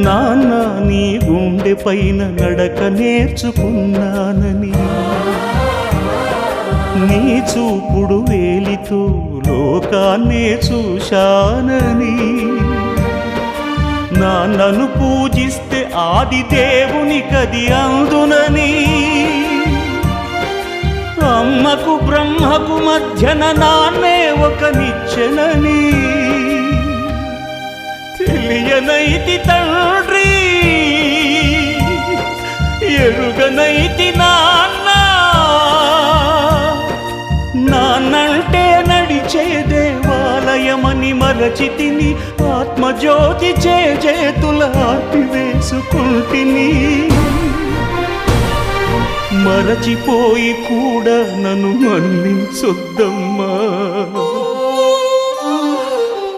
నాన్న నీ గుండె పైన నడక నేర్చుకున్నానని, నీ చూపుడు వేలితో లోకాన్నే చూశానని, నాన్నను పూజిస్తే ఆది దేవుని కది అందునని, అమ్మకు బ్రహ్మకు మధ్యన నాన్నే ఒక నిచ్చెనని తెలియనైతి తండ్రి, ఎరుగనైతి నాన్న. నాన్నంటే నడిచే దేవాలయమని మరచితిని, ఆత్మజ్యోతి చేతుల ఆపివేసుకుంటిని. మరచిపోయి కూడా నన్ను మన్నించొద్దమ్మా.